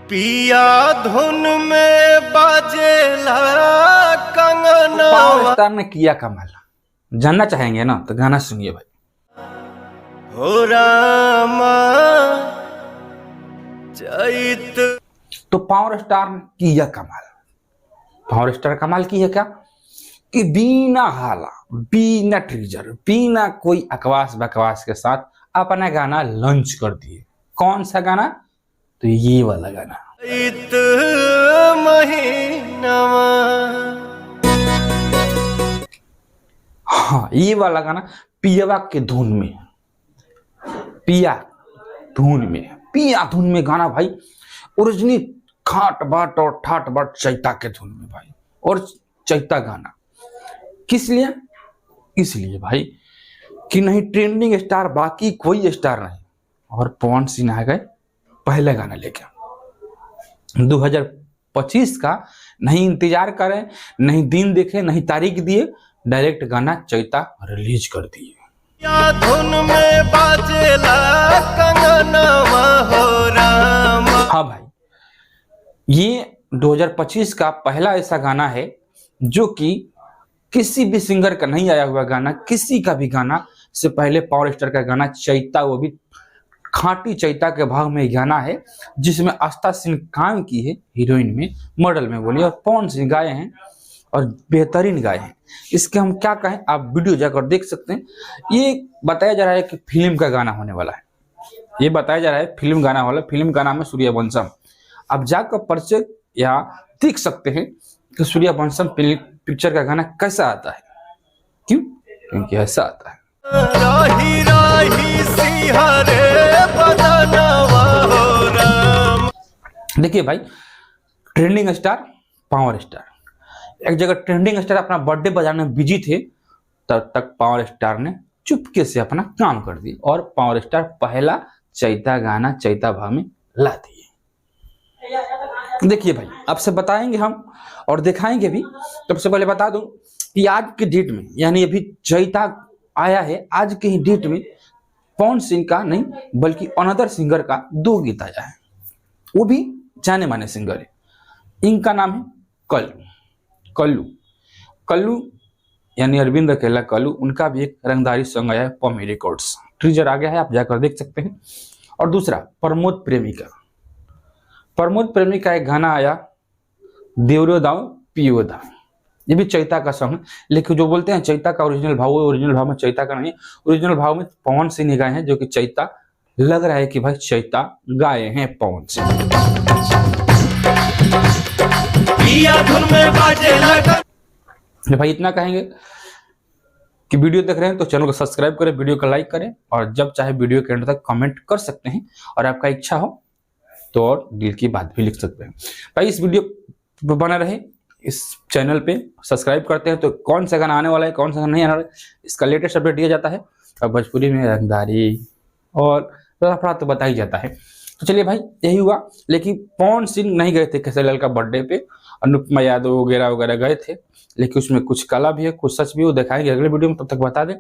पिया धुन में बाजेला कंगना। पावर स्टार ने किया कमाल, जानना चाहेंगे ना तो गाना सुनिए भाई। हो रामा चैत। तो पावर स्टार ने किया कमाल। पावर स्टार कमाल की है क्या कि बिना हाला, बिना ट्रीजर, बिना कोई अकवास बकवास के साथ अपना गाना लॉन्च कर दिए। कौन सा गाना? तो ये वाला गाना, चैत महीनावा। हाँ ये वाला गाना पियावा के धुन में, पिया धुन में, पिया धुन में गाना भाई। ओरिजिनली खाट बाट और ठाट बाट चैता के धुन में भाई। और चैता गाना किस लिए? इसलिए भाई कि नहीं ट्रेंडिंग स्टार, बाकी कोई स्टार नहीं, और पवन सिंह आ गए पहले गाना लेके। 2025 का नहीं इंतजार करें, नहीं दिन देखे, नहीं तारीख दिए, डायरेक्ट गाना चैता रिलीज कर दिए। या धुन में बाजेला कंगनवा हो रामा। हाँ भाई, ये 2025 का पहला ऐसा गाना है जो कि किसी भी सिंगर का नहीं आया हुआ गाना, किसी का भी गाना से पहले पावर स्टार का गाना चैता, वो भी खाटी चैता के भाव में गाना है, जिसमें आस्था सिंह काम की है हीरोइन में, मॉडल में बोलिए, और पवन सिंह गाए हैं और बेहतरीन गाए हैं। इसके हम क्या कहें, आप वीडियो जाकर देख सकते हैं। ये बताया जा रहा है कि फिल्म का गाना होने वाला है, ये बताया जा रहा है फिल्म गाना वाला। फिल्म का नाम है सूर्यवंशम। आप जाकर परिचय या देख सकते हैं कि सूर्यवंशम पिक्चर का गाना कैसा आता है। क्यों? क्योंकि ऐसा आता है। राही राही सिहरे बदनवा हो रामा। देखिए भाई, ट्रेंडिंग स्टार पावर स्टार, एक जगह ट्रेंडिंग स्टार अपना बर्थडे बजाने में बिजी थे, तब तक पावर स्टार ने चुपके से अपना काम कर दी और पावर स्टार पहला चैता गाना चैता भाव में ला दिए। देखिए भाई, आपसे बताएंगे हम और दिखाएंगे भी। सबसे पहले बता दूं कि आज के डेट में, यानी अभी चैता आया है, आज के ही डेट में पवन सिंह का नहीं बल्कि अनदर सिंगर का 2 गीत आया है, वो भी जाने माने सिंगर है। इनका नाम है कल्लू। कल्लू कल्लू यानी अरविंद अकेला कल्लू, उनका भी एक रंगदारी सॉन्ग आया है पमी रिकॉर्ड्स, ट्रीजर आ गया है, आप जाकर देख सकते हैं। और दूसरा प्रमोद प्रेमी का एक गाना आया देवरो दाओ पियो दाओ, ये भी चैता का सॉन्ग है। लेकिन जो बोलते हैं चैता का ओरिजिनल भाव, ओरिजिनल भाव में चैता का नहीं, ओरिजिनल भाव में पवन सिंह ने गाए हैं, जो कि चैता लग रहा है कि भाई चैता गाए हैं पवन सिंह। भाई इतना कहेंगे कि वीडियो देख रहे हैं तो चैनल को सब्सक्राइब करें, वीडियो को लाइक करें, और जब चाहे वीडियो के एंड तक कमेंट कर सकते हैं, और आपका इच्छा हो तो और दिल की बात भी लिख सकते हैं। भाई इस वीडियो बना रहे, इस चैनल पे सब्सक्राइब करते हैं तो कौन सा गाना आने वाला है, कौन सा गाना नहीं आने वाला है, इसका लेटेस्ट अपडेट दिया जाता है। और भोजपुरी में रंगदारी और लफड़ा तो बता ही जाता है। तो चलिए भाई, यही हुआ। लेकिन पवन सिंह नहीं गए थे केसरी लाल का बर्थडे पे, अनुपमा यादव वगैरह वगैरह गए थे, लेकिन उसमें कुछ कला भी है, कुछ सच भी है, वो दिखाएंगे अगले वीडियो में। तब तक बता दें,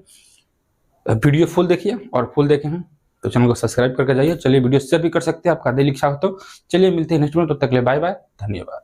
वीडियो फुल देखिए, और फुल देखे हैं तो चैनल को सब्सक्राइब करके जाइए। चलिए वीडियो शेयर भी कर सकते हैं, आपका दिल इच्छा हो तो। चलिए मिलते हैं नेक्स्ट वीडियो, तब तक के लिए बाय बाय, धन्यवाद।